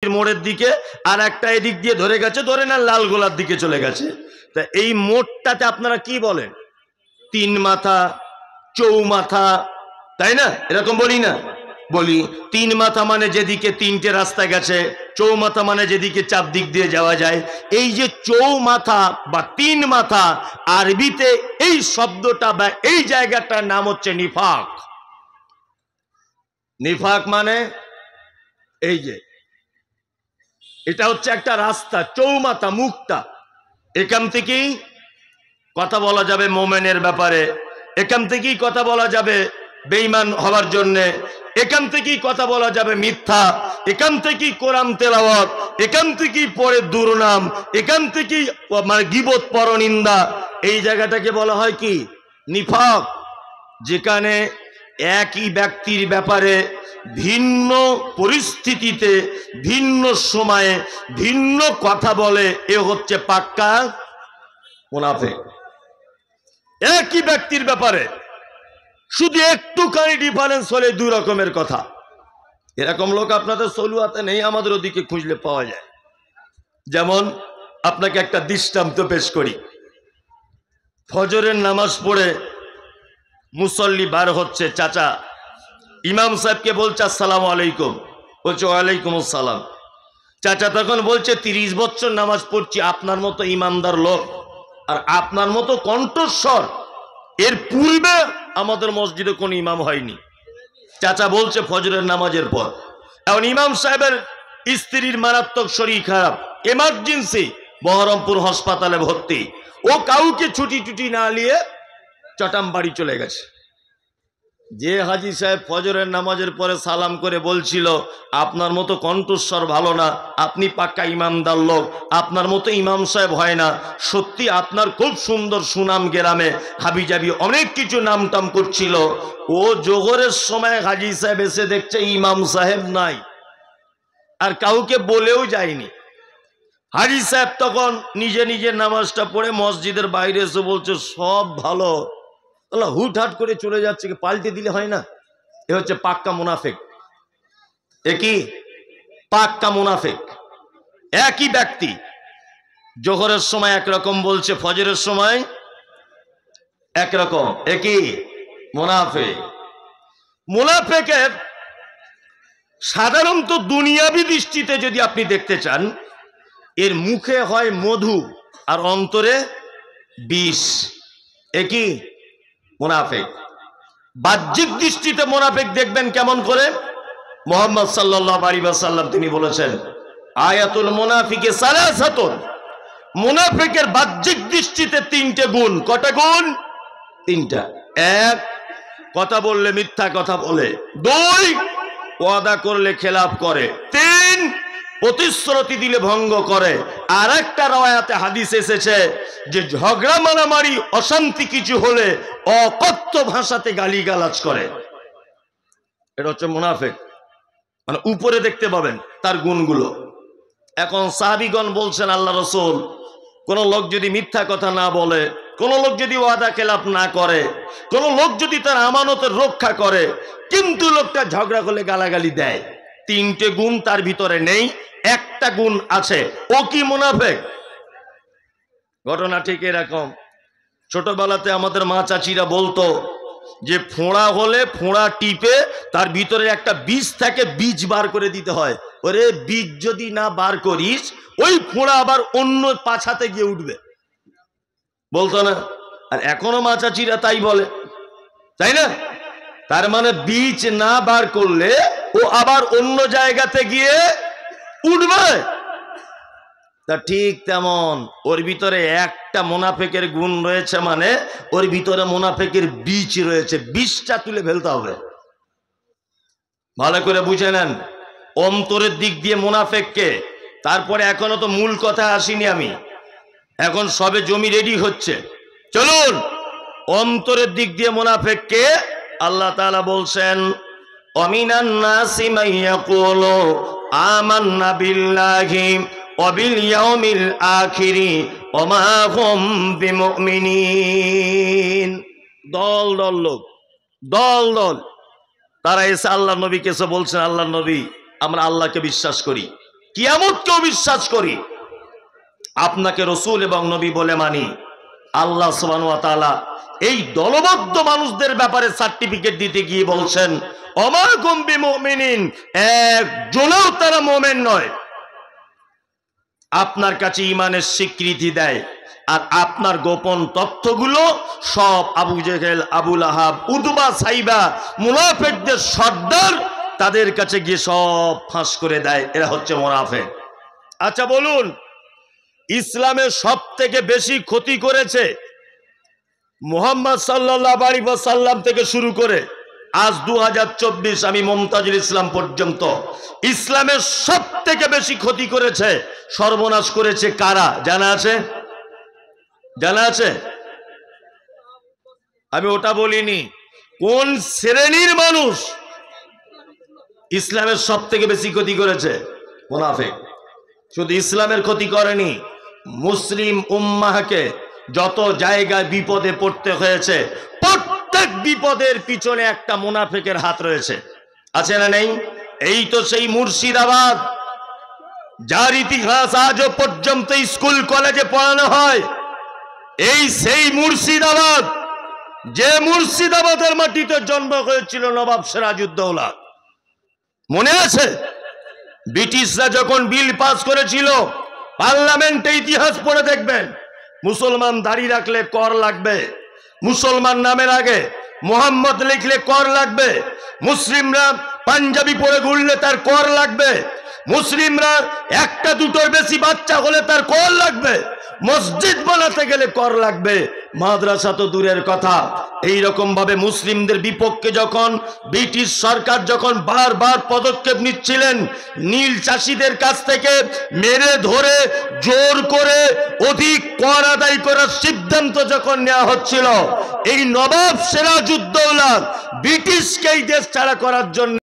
মোড়ের দিকে, আর একটা এদিক দিয়ে ধরে গেছে, ধরে না লালগোলার দিকে চলে গেছে। তা এই মোড়টাতে আপনারা কি বলেন? তিন মাথা, চৌমাথা, তাই না? এরকম বলি না? বলি। তিন মাথা মানে যেদিকে তিনটে রাস্তা গেছে, চৌমাথা মানে যেদিকে চার দিক দিয়ে যাওয়া যায়। এই যে চৌমাথা বা তিন মাথা, আরবিতে এই শব্দটা বা এই জায়গাটার নাম হচ্ছে নিফাক। নিফাক মানে এই যে এটা হচ্ছে একটা রাস্তা, চৌমাথা, মুখটা। এখান থেকেই কথা বলা যাবে মোমেনের ব্যাপারে, এখান থেকেই কথা বলা যাবে বেঈমান হওয়ার জন্যে, এখান থেকেই কথা বলা যাবে মিথ্যা, এখান থেকেই কোরআন তেলাওয়াত, এখান থেকেই পরে দুর্নাম, এখান থেকেই মানে গীবত, পরনিন্দা। এই জায়গাটাকে বলা হয় কি? নিফাক। যেখানে একই ব্যক্তির ব্যাপারে ভিন্ন পরিস্থিতিতে, ভিন্ন সময়ে ভিন্ন কথা বলে, এ হচ্ছে পাক্কা মুনাফিক। একই ব্যক্তির ব্যাপারে শুধু একটুখানি ডিফারেন্স হলে দুই রকমের কথা। এরকম লোক আপনাদের সলুয়াতে নেই, আমাদের ওদিকে খুঁজলে পাওয়া যায়। যেমন আপনাকে একটা দৃষ্টান্ত পেশ করি। ফজরের নামাজ পড়ে মুসল্লি বার হচ্ছে, চাচা ইমাম সাহেবকে বলছে আসসালামু আলাইকুম, বলছে ওয়ালাইকুম আসসালাম। চাচা তখন বলছে 30 বছর নামাজ পড়ছি, আপনার মতো ইমানদার লোক আর আপনার মতো কণ্ঠস্বর এর পূর্বে আমাদের মসজিদে কোন ইমাম হয়নি। চাচা বলছে ফজরের নামাজের পর। এখন ইমাম সাহেবের স্ত্রীর মারাত্মক শরীর খারাপ, এমার্জেন্সি, বহরমপুর হাসপাতালে ভর্তি। ও কাউকে ছুটি টুটি না নিয়ে চটাম বাড়ি চলে গেছে। যে হাজি সাহেব ফজরের নামাজের পরে সালাম করে বলছিল আপনার মতো কণ্ঠস্বর ভালো না, আপনি পাক্কা ইমামদার লোক, আপনার মতো ইমাম সাহেব হয় না, সত্যি আপনার খুব সুন্দর সুনাম, গ্রামে হাবিজাবি অনেক কিছু নাম টাম করছিল। ও জোহরের সময় হাজি সাহেব এসে দেখছে ইমাম সাহেব নাই, আর কাউকে বলেও যায়নি। হাজি সাহেব তখন নিজে নিজের নামাজটা পড়ে মসজিদের বাইরে এসে বলছে সব ভালো, হুটহাট করে চলে যাচ্ছে, পাল্টে দিলে হয় না? এ হচ্ছে পাক্কা মুনাফিক। এ কি? পাক্কা মুনাফিক। একই ব্যক্তি জোহরের সময় একরকম বলছে, ফজরের সময় একরকম। এ কি? মুনাফিক। মুনাফিকের সাধারণত দুনিয়াবি দৃষ্টিতে যদি আপনি দেখতে চান, এর মুখে হয় মধু আর অন্তরে বিষ। এ কি? মুনাফিক। বাহ্যিক দৃষ্টিতে মুনাফিক দেখবেন কেমন করে? মুহাম্মদ সাল্লাল্লাহু আলাইহি ওয়াসাল্লাম তিনি বলেছেন আয়াতুল মুনাফিকি সালাসাতুন। মুনাফিকের বাহ্যিক দৃষ্টিতে তিনটে গুণ। কটা গুণ? তিনটা। এক, কথা বললে মিথ্যা কথা বলে। দুই, ওয়াদা করলে খেলাফ করে। তিন, প্রতিশ্রুতি দিলে ভঙ্গ করে। আর একটা রওয়ায়াতে হাদিস এসেছে যে ঝগড়া মারামারি অশান্তি কিছু হলে অকথ্য ভাষাতে গালিগালাজ করে। এটা হচ্ছে মুনাফিক। মানে উপরে দেখতে পাবেন তার গুণগুলো। এখন সাহাবীগণ বলছেন আল্লাহ রাসূল, কোন লোক যদি মিথ্যা কথা না বলে, কোন লোক যদি ওয়াদা খেলাফ না করে, কোন লোক যদি তার আমানতের রক্ষা করে, কিন্তু লোকটা ঝগড়া করলে গালাগালি দেয়, তিনটে গুণ তার ভিতরে নেই, একটা গুণ আছে। ও কি? মুনাফিক। ঘটনা ঠিক এরকম। ছোটবেলাতে আমাদের মা চাচিরা বলতো যে ফোঁড়া হলে ফোঁড়া টিপে তার ভিতরে একটা বীজ থাকে, বীজ বার করে দিতে হয়। ওরে বীজ যদি না বার করিস ওই ফোঁড়া আবার অন্য পাছাতে গিয়ে উঠবে, বলতো না? আর এখনো মা চাচিরা তাই বলে, তাই না? তার মানে বীজ না বার করলে ও আবার অন্য জায়গাতে গিয়ে উঠবে। তা ঠিক তেমন ওর ভিতরে একটা মুনাফিকের গুণ রয়েছে, মানে ওর ভিতরে মুনাফিকের বীজ রয়েছে, বীজটা তুলে ফেলতে হবে। ভালো করে বুঝে নেন অন্তরের দিক দিয়ে মুনাফিককে। তারপরে এখনো তো মূল কথা আসিনি আমি, এখন সবে জমি রেডি হচ্ছে। চলুন অন্তরের দিক দিয়ে মুনাফিককে আল্লাহ তাআলা বলছেন অমিনান নাসি মাইয়াকুলু আমান্না বিল্লাহি ওয়াবিল ইয়াউমিল আখিরি ওমা হুম বিমুমিনিন। দল দল লোক, দল দল তারা এসে আল্লাহ নবীকে এসে বলছেন আল্লাহ নবী আমরা আল্লাহকে বিশ্বাস করি, কিয়ামতকেও বিশ্বাস করি, আপনাকে রসুল এবং নবী বলে মানি। আল্লাহ সুবহানাহু ওয়া তাআলা এই দলবদ্ধ মানুষদের ব্যাপারে সার্টিফিকেট দিতে গিয়ে বলছেন, ওমা কুম বিমুমিনিন, একজনও তারা মুমিন নয়। আপনার কাছে ঈমানের স্বীকৃতি দেয়, আর আপনার গোপন তথ্যগুলো সব আবু জেহেল, আবু লাহাব, উতবা, সাইবা, মুনাফিকদের সর্দার, তাদের কাছে গিয়ে সব ফাঁস করে দেয়। এরা হচ্ছে মুনাফিক। আচ্ছা বলুন, ইসলামের সব থেকে বেশি ক্ষতি করেছে মুহাম্মদ সাল্লাল্লাহু আলাইহি ওয়াসাল্লাম থেকে শুরু করে আজ 2024 আমি মুমতাজুল ইসলাম পর্যন্ত ইসলামের সব থেকে বেশি ক্ষতি করেছে, সর্বনাশ করেছে কারা জানা আছে? জানা আছে? আমি ওটা বলিনি, কোন শ্রেণীর মানুষ ইসলামের সব থেকে বেশি ক্ষতি করেছে? মুনাফিক। শুধু ইসলামের ক্ষতি করেনি, মুসলিম উম্মাহকে যত জায়গায় বিপদে পড়তে হয়েছে, প্রত্যেক বিপদের পিছনে একটা মুনাফিকের হাত রয়েছে। আছে না নেই? এই তো সেই মুর্শিদাবাদ, যার ইতিহাস আজও পর্যন্ত স্কুল কলেজে পড়ানো হয়। এই সেই মুর্শিদাবাদ, যে মুর্শিদাবাদের মাটিতে জন্ম হয়েছিল নবাব সিরাজউদ্দৌলা। মনে আছে ব্রিটিশরা যখন বিল পাস করেছিল, পার্লামেন্টে ইতিহাস পড়ে দেখবেন, মুসলমান দাড়ি রাখলে কর লাগবে, মুসলমান নামের আগে মোহাম্মদ লিখলে কর লাগবে, মুসলিমরা পাঞ্জাবি পরে ঘুরলে তার কর লাগবে, মুসলিমরা একটা দুটোর বেশি বাচ্চা হলে তার কর লাগবে, মসজিদ বানাতে গেলে কর লাগবে, মাদ্রাসা তো দূরের কথা। এই রকম ভাবে মুসলিমদের বিপক্ষে যখন ব্রিটিশ সরকার যখন বারবার পদক্ষেপ নিচ্ছিলেন, নীল চাষীদের কাছ থেকে মেরে ধরে জোর করে অধিক কর আদায় করার সিদ্ধান্ত যখন নেওয়া হচ্ছিল, এই নবাব সিরাজউদ্দৌলা ব্রিটিশকে এই দেশ ছাড়া করার জন্য